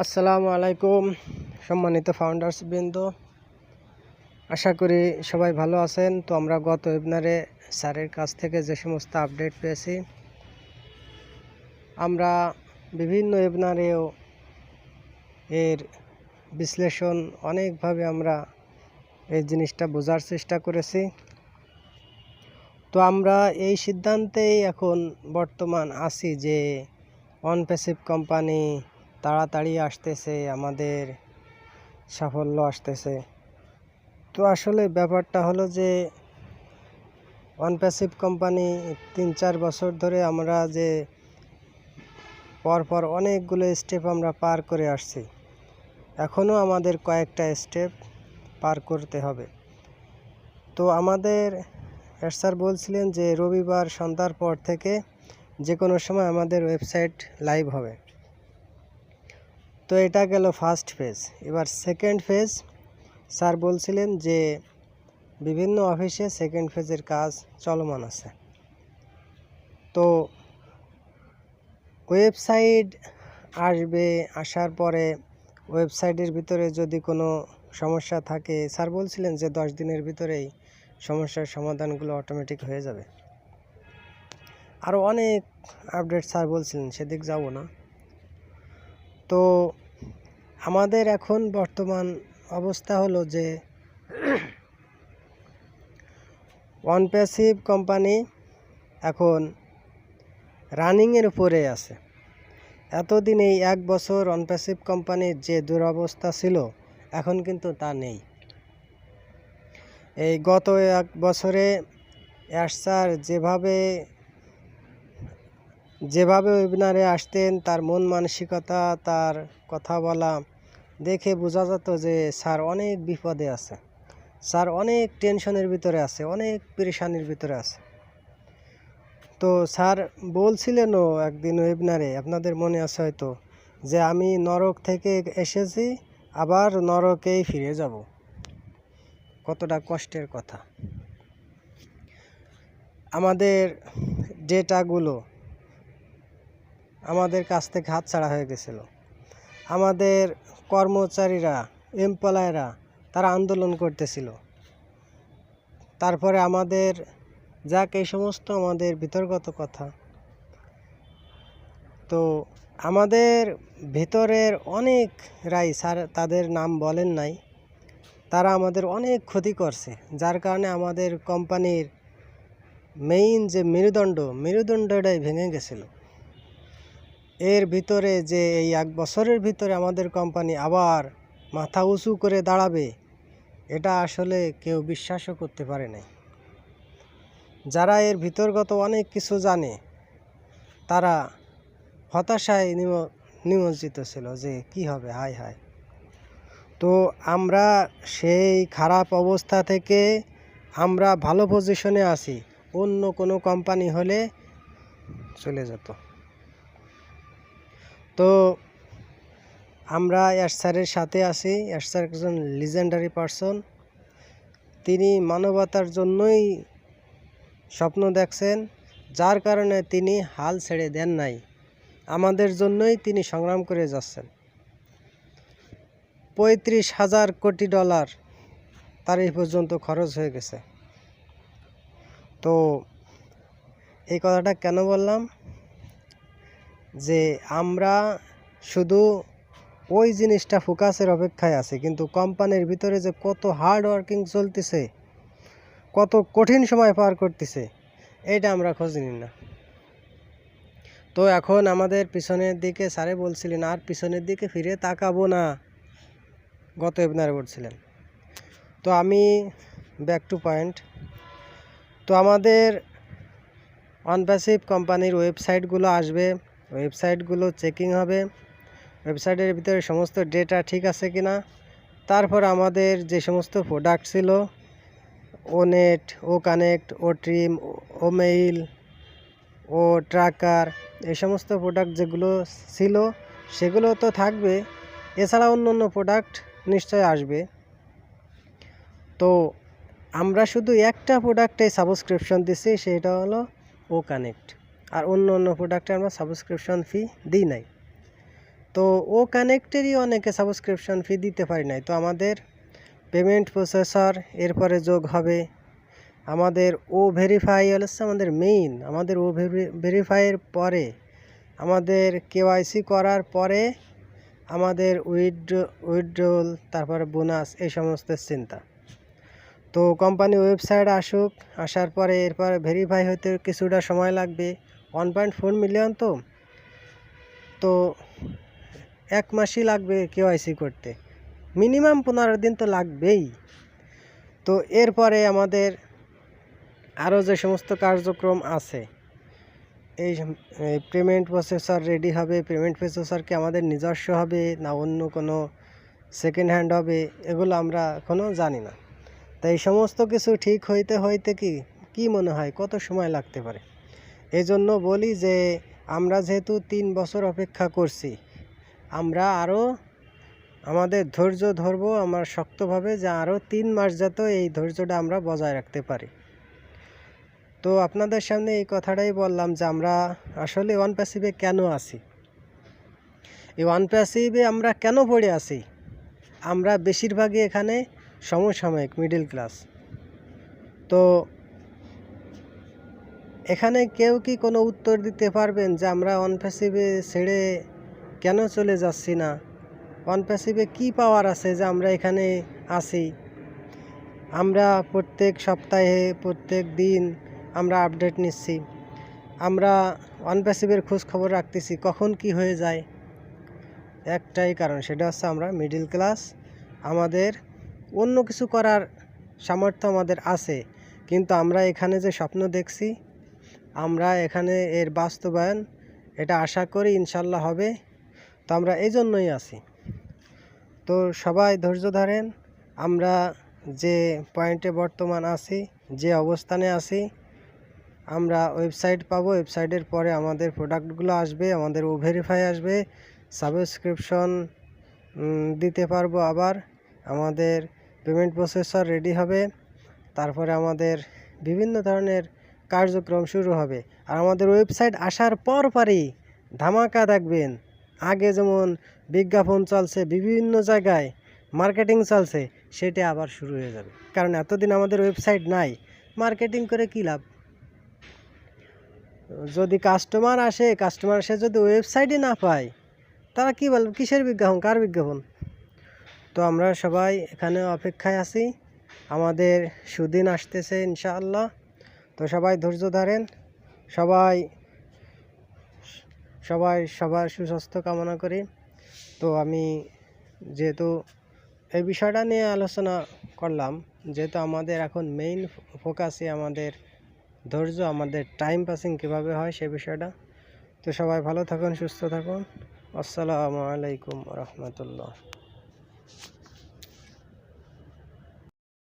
আসসালামু আলাইকুম সম্মানিত ফাউন্ডার্স বৃন্দ, আশা করি সবাই ভালো আছেন। তো আমরা গত ওয়েবিনারে স্যারের কাছ থেকে যে সমস্ত আপডেট পেয়েছি, আমরা বিভিন্ন ওয়েবিনারেও এর বিশ্লেষণ অনেকভাবে আমরা এই জিনিসটা বোঝার চেষ্টা করেছি। তো আমরা এই সিদ্ধান্তেই এখন বর্তমান আছি যে অনপ্যাসিভ কোম্পানি তাড়াতাড়ি আসতেছে, আমাদের সাফল্য আসতেছে। তো আসলে ব্যাপারটা হলো যে অনপ্যাসিভ কোম্পানি ৩-৪ বছর ধরে আমরা যে পরপর অনেকগুলো স্টেপ আমরা পার করে আসছি, এখনও আমাদের কয়েকটা স্টেপ পার করতে হবে। তো আমাদের স্যার বলছিলেন যে রবিবার সন্ধ্যার পর থেকে যে কোনো সময় আমাদের ওয়েবসাইট লাইভ হবে। তো এটা গেল ফার্স্ট ফেজ। এবার সেকেন্ড ফেজ, স্যার বলছিলেন যে বিভিন্ন অফিসে সেকেন্ড ফেজের কাজ চলমান আছে। তো ওয়েবসাইট আসবে, আসার পরে ওয়েবসাইটের ভিতরে যদি কোনো সমস্যা থাকে, স্যার বলছিলেন যে 10 দিনের ভিতরেই সমস্যার সমাধানগুলো অটোমেটিক হয়ে যাবে। আরও অনেক আপডেট স্যার বলছিলেন, সেদিক যাব না। তো আমাদের এখন বর্তমান অবস্থা হলো যে অনপ্যাসিভ কোম্পানি এখন রানিংয়ের উপরে আছে। এতদিন এই 1 বছর অনপ্যাসিভ কোম্পানির যে দুরবস্থা ছিল, এখন কিন্তু তা নেই। এই গত 1 বছরে স্যার যেভাবে ওয়েবিনারে আসতেন, তার মন মানসিকতা, তার কথা বলা দেখে বোঝা যেত যে স্যার অনেক বিপদে আছে, স্যার অনেক টেনশনের ভিতরে আছে, অনেক পেরেশানির ভিতরে আছে। তো স্যার বলছিলেনও একদিন ওয়েবিনারে, আপনাদের মনে আছে হয়তো, যে আমি নরক থেকে এসেছি, আবার নরকেই ফিরে যাব। কতটা কষ্টের কথা। আমাদের ডেটাগুলো আমাদের কাছ থেকে হাতছাড়া হয়ে গেছিল। আমাদের কর্মচারীরা, এমপ্লয়াররা, তারা আন্দোলন করতেছিল। তারপরে আমাদের এই সমস্ত আমাদের বিতর্কত কথা। তো আমাদের ভিতরের অনেকরাই, স্যার তাদের নাম বলেন নাই, তারা আমাদের অনেক ক্ষতি করছে, যার কারণে আমাদের কোম্পানির মেইন যে মেরুদণ্ডটাই ভেঙে গেছিল। এর ভিতরে যে এই 1 বছরের ভিতরে আমাদের কোম্পানি আবার মাথা উঁচু করে দাঁড়াবে, এটা আসলে কেউ বিশ্বাসও করতে পারে নাই। যারা এর ভিতরগত অনেক কিছু জানে, তারা হতাশায় নিমজ্জিত ছিল যে কি হবে, হায় হায়। তো আমরা সেই খারাপ অবস্থা থেকে আমরা ভালো পজিশনে আছি, অন্য কোনো কোম্পানি হলে চলে যেত। তো আমরা স্যারের সাথে আছি। স্যার একজন লিজেন্ডারি পারসন। তিনি মানবতার জন্যই স্বপ্ন দেখছেন, যার কারণে তিনি হাল ছেড়ে দেন নাই। আমাদের জন্যই তিনি সংগ্রাম করে যাচ্ছেন। $35,000 কোটি তার এই পর্যন্ত খরচ হয়ে গেছে। তো এই কথাটা কেন বললাম, যে আমরা শুধু ওই জিনিসটা ফোকাসের অপেক্ষায় আছে, কিন্তু কোম্পানির ভিতরে যে কত হার্ড ওয়ার্কিং চলতেছে, কত কঠিন সময় পার করতেছে, এটা আমরা খোঁজ নিই না। তো এখন আমাদের পিছনের দিকে, স্যারে বলছিলেন আর পিছনের দিকে ফিরে তাকাবো না, গত ওয়েবিনারে বলছিলেন। তো আমি ব্যাক টু পয়েন্ট। তো আমাদের অনপ্যাসিভ কোম্পানির ওয়েবসাইটগুলো আসবে, ওয়েবসাইটগুলো চেকিং হবে, ওয়েবসাইটের ভিতরে সমস্ত ডেটা ঠিক আছে কিনা। তারপর আমাদের যে সমস্ত প্রোডাক্ট ছিল, ও নেট, ও কানেক্ট, ও ট্রিম, ও মেইল, ও ট্র্যাকার, এই সমস্ত প্রোডাক্ট যেগুলো ছিল সেগুলো তো থাকবে, এছাড়া অন্য অন্য প্রোডাক্ট নিশ্চয় আসবে। তো আমরা শুধু একটা প্রোডাক্টে সাবস্ক্রিপশন দিচ্ছি, সেটা হলো ও কানেক্ট, আর অন্য অন্য প্রোডাক্টে আমরা সাবস্ক্রিপশন ফি দিই নাই। তো ও কানেক্টেরই অনেকে সাবস্ক্রিপশন ফি দিতে পারি নাই। তো আমাদের পেমেন্ট প্রসেসর এরপরে যোগ হবে, আমাদের ও ভেরিফাই হচ্ছে আমাদের মেইন। আমাদের ও ভেরিফাইয়ের পরে আমাদের কেওয়াইসি করার পরে আমাদের উইথড্রল তারপরে বোনাস এই সমস্ত চিন্তা। তো কোম্পানি ওয়েবসাইট আসুক, আসার পরে এরপর ভেরিফাই হতে কিছুটা সময় লাগবে। 1.4 মিলিয়ন তো 1 মাসই লাগবে কেওয়াইসি করতে, মিনিমাম 15 দিন তো লাগবেই। তো এরপরে আমাদের আরও যে সমস্ত কার্যক্রম আছে, এই পেমেন্ট প্রসেসর রেডি হবে। পেমেন্ট প্রসেসর কি আমাদের নিজস্ব হবে না অন্য কোনো সেকেন্ড হ্যান্ড হবে, এগুলো আমরা এখনও জানি না। তাই এই সমস্ত কিছু ঠিক হইতে হইতে কি মনে হয় কত সময় লাগতে পারে? এই জন্য বলি যে আমরা যেহেতু 3 বছর অপেক্ষা করছি, আমরা আরও আমাদের ধৈর্য ধরবো আমরা শক্তভাবে, যে আরও 3 মাস যাতে এই ধৈর্যটা আমরা বজায় রাখতে পারি। তো আপনাদের সামনে এই কথাটাই বললাম যে আমরা আসলে ওয়ান প্যাসিভে কেন আছি, এই ওয়ান প্যাসিভে আমরা কেন পড়ে আছি। আমরা বেশিরভাগই এখানে সমসাময়িক মিডল ক্লাস। তো এখানে কেউ কি কোনো উত্তর দিতে পারবেন যে আমরা ওয়ান প্যাসিভে ছেড়ে কেন চলে যাচ্ছি না? ওয়ান প্যাসিভে কী পাওয়ার আছে যে আমরা এখানে আছি? আমরা প্রত্যেক সপ্তাহে প্রত্যেক দিন আমরা আপডেট নিচ্ছি, আমরা ওয়ান প্যাসিভের খোঁজ খবর রাখতেছি, কখন কি হয়ে যায়। একটাই কারণ, সেটা হচ্ছে আমরা মিডল ক্লাস। আমাদের অন্য কিছু করার সামর্থ্য আমাদের আছে, কিন্তু আমরা এখানে যে স্বপ্ন দেখছি, আমরা এখানে এর বাস্তবায়ন এটা আশা করি ইনশাল্লাহ হবে। তো আমরা এই জন্যই আছি। তো সবাই ধৈর্য ধরেন। আমরা যে পয়েন্টে বর্তমান আছি, যে অবস্থানে আছি, আমরা ওয়েবসাইট পাবো, ওয়েবসাইটের পরে আমাদের প্রোডাক্টগুলো আসবে, আমাদের ও ভেরিফাই আসবে, সাবস্ক্রিপশন দিতে পারবো, আবার আমাদের পেমেন্ট প্রসেসর রেডি হবে, তারপরে আমাদের বিভিন্ন ধরনের কার্যক্রম শুরু হবে। আর আমাদের ওয়েবসাইট আসার পরই ধামাকা দেখবেন। আগে যেমন বিজ্ঞাপন চলছে, বিভিন্ন জায়গায় মার্কেটিং চলছে, সেটা আবার শুরু হয়ে যাবে। কারণ এতদিন আমাদের ওয়েবসাইট নাই, মার্কেটিং করে কী লাভ? যদি কাস্টমার আসে যদি ওয়েবসাইটই না পায়, তারা কী বলবে? কিসের বিজ্ঞাপন, কার বিজ্ঞাপন? তো আমরা সবাই এখানে অপেক্ষায় আছি, আমাদের সুদিন আসতেছে ইনশাআল্লাহ। তো সবাই ধৈর্য ধরেন, সবার সুস্বাস্থ্য কামনা করি। তো আমি যেহেতু এই বিষয়টা নিয়ে আলোচনা করলাম, যেহেতু আমাদের এখন মেইন ফোকাসই আমাদের ধৈর্য, আমাদের টাইম পাসিং কীভাবে হয় সে বিষয়টা। তো সবাই ভালো থাকুন, সুস্থ থাকুন। আসসালামু আলাইকুম রহমতুল্লাহ।